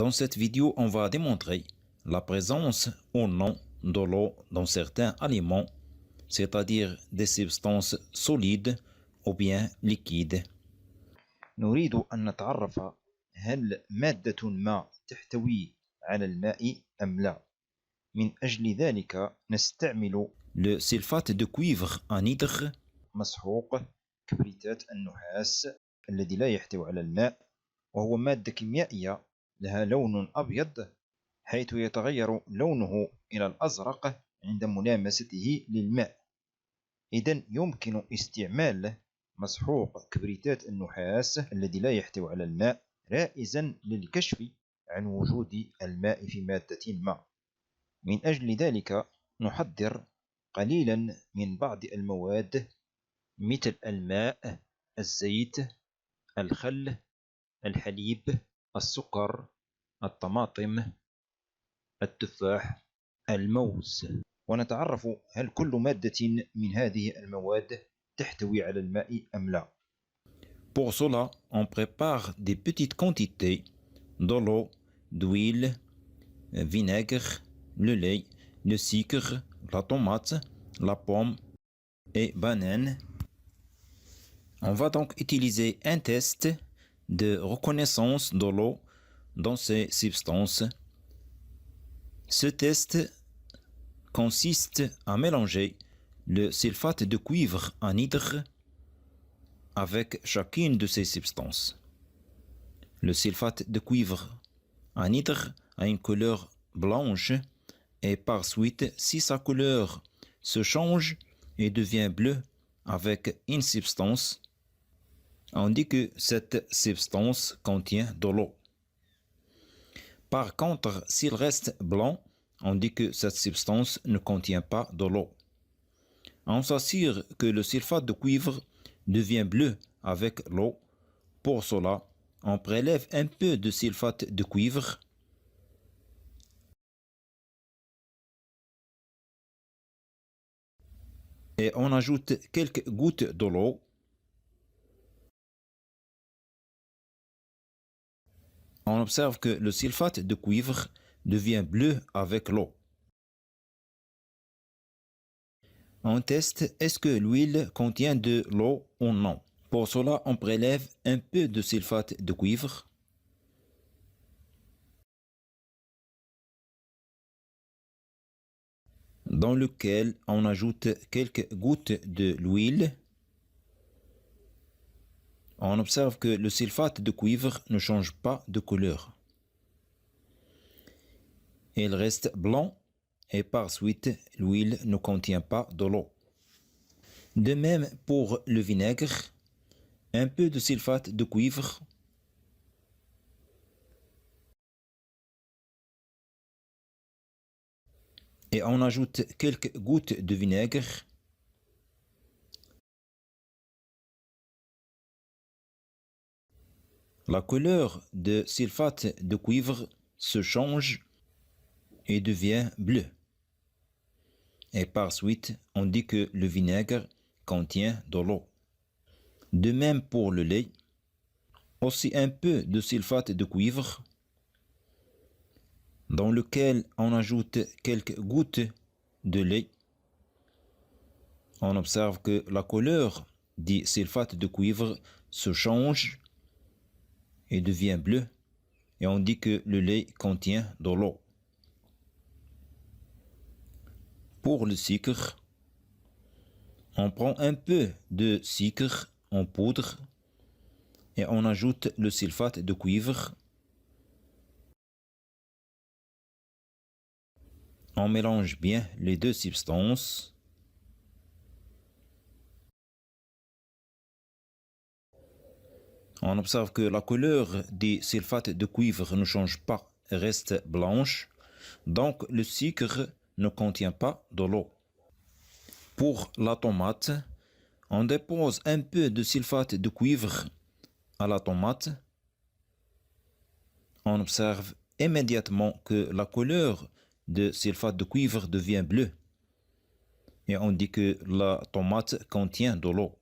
Dans cette vidéo, on va démontrer la présence ou non de l'eau dans certains aliments, c'est-à-dire des substances solides ou bien liquides. نريد أن نتعرف هل مادة ما تحتوي على الماء أم لا. من أجل ذلك نستعمل Le sulfate de cuivre anhydre, مسحوق كبريتات النحاس الذي لا يحتوي على الماء، وهو مادة كيميائية لها لون أبيض حيث يتغير لونه إلى الأزرق عند ملامسته للماء. إذن يمكن استعمال مسحوق كبريتات النحاس الذي لا يحتوي على الماء رائزا للكشف عن وجود الماء في مادة ما. من أجل ذلك نحضر قليلا من بعض المواد مثل الماء، الزيت، الخل، الحليب، السكر، الطماطم، التفاح، الموز، ونتعرف هل كل مادة من هذه المواد تحتوي على الماء أم لا. Pour cela, on prépare des petites quantités de l'eau, d'huile, vinaigre, le lait, le sucre, la tomate, la pomme et banane. On va donc utiliser un test de reconnaissance de l'eau dans ces substances. Ce test consiste à mélanger le sulfate de cuivre anhydre avec chacune de ces substances. Le sulfate de cuivre anhydre a une couleur blanche et par suite, si sa couleur se change et devient bleue avec une substance, on dit que cette substance contient de l'eau. Par contre, s'il reste blanc, on dit que cette substance ne contient pas de l'eau. On s'assure que le sulfate de cuivre devient bleu avec l'eau. Pour cela, on prélève un peu de sulfate de cuivre et on ajoute quelques gouttes de l'eau. On observe que le sulfate de cuivre devient bleu avec l'eau. On teste est-ce que l'huile contient de l'eau ou non. Pour cela, on prélève un peu de sulfate de cuivre. Dans lequel on ajoute quelques gouttes de l'huile. On observe que le sulfate de cuivre ne change pas de couleur. Il reste blanc et par suite, l'huile ne contient pas de l'eau. De même pour le vinaigre, un peu de sulfate de cuivre. Et on ajoute quelques gouttes de vinaigre. La couleur de sulfate de cuivre se change et devient bleu. Et par suite, on dit que le vinaigre contient de l'eau. De même pour le lait, aussi un peu de sulfate de cuivre, dans lequel on ajoute quelques gouttes de lait. On observe que la couleur du sulfate de cuivre se change et devient bleu, et on dit que le lait contient de l'eau. Pour le sucre, on prend un peu de sucre en poudre et on ajoute le sulfate de cuivre. On mélange bien les deux substances. On observe que la couleur du sulfate de cuivre ne change pas, reste blanche. Donc le sucre ne contient pas de l'eau. Pour la tomate, on dépose un peu de sulfate de cuivre à la tomate. On observe immédiatement que la couleur de sulfate de cuivre devient bleue. Et on dit que la tomate contient de l'eau.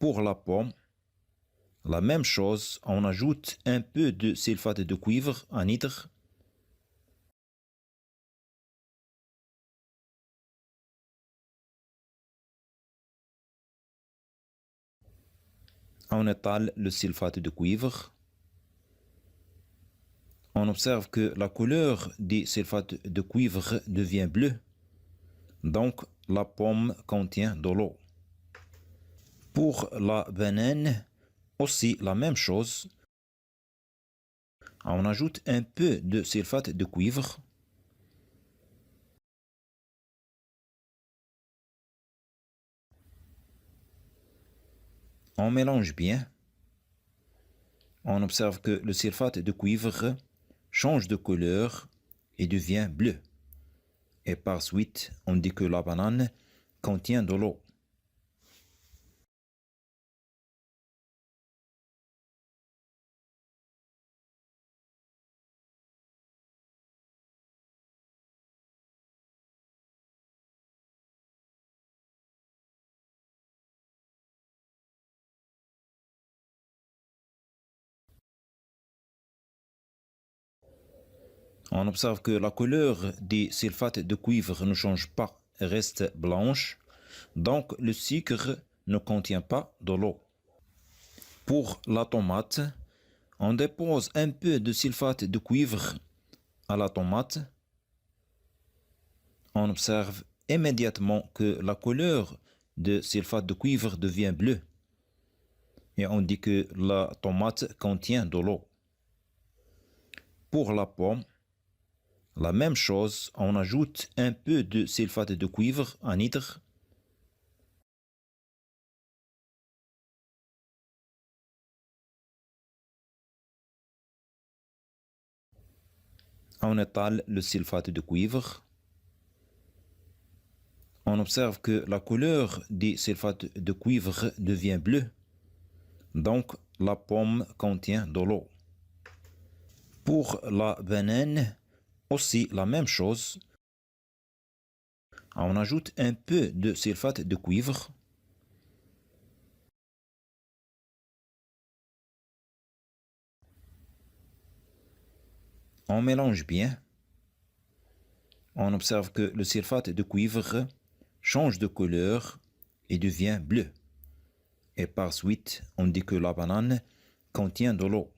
Pour la pomme, la même chose, on ajoute un peu de sulfate de cuivre, anhydre. On étale le sulfate de cuivre. On observe que la couleur du sulfate de cuivre devient bleue. Donc, la pomme contient de l'eau. Pour la banane, aussi la même chose. On ajoute un peu de sulfate de cuivre. On mélange bien. On observe que le sulfate de cuivre change de couleur et devient bleu. Et par suite, on dit que la banane contient de l'eau. On observe que la couleur du sulfate de cuivre ne change pas, reste blanche, donc le sucre ne contient pas de l'eau. Pour la tomate, on dépose un peu de sulfate de cuivre à la tomate. On observe immédiatement que la couleur de sulfate de cuivre devient bleue. Et on dit que la tomate contient de l'eau. Pour la pomme, la même chose, on ajoute un peu de sulfate de cuivre, anhydre. On étale le sulfate de cuivre. On observe que la couleur du sulfate de cuivre devient bleue. Donc, la pomme contient de l'eau. Pour la banane, aussi la même chose. On ajoute un peu de sulfate de cuivre. On mélange bien. On observe que le sulfate de cuivre change de couleur et devient bleu. Et par suite, on dit que la banane contient de l'eau.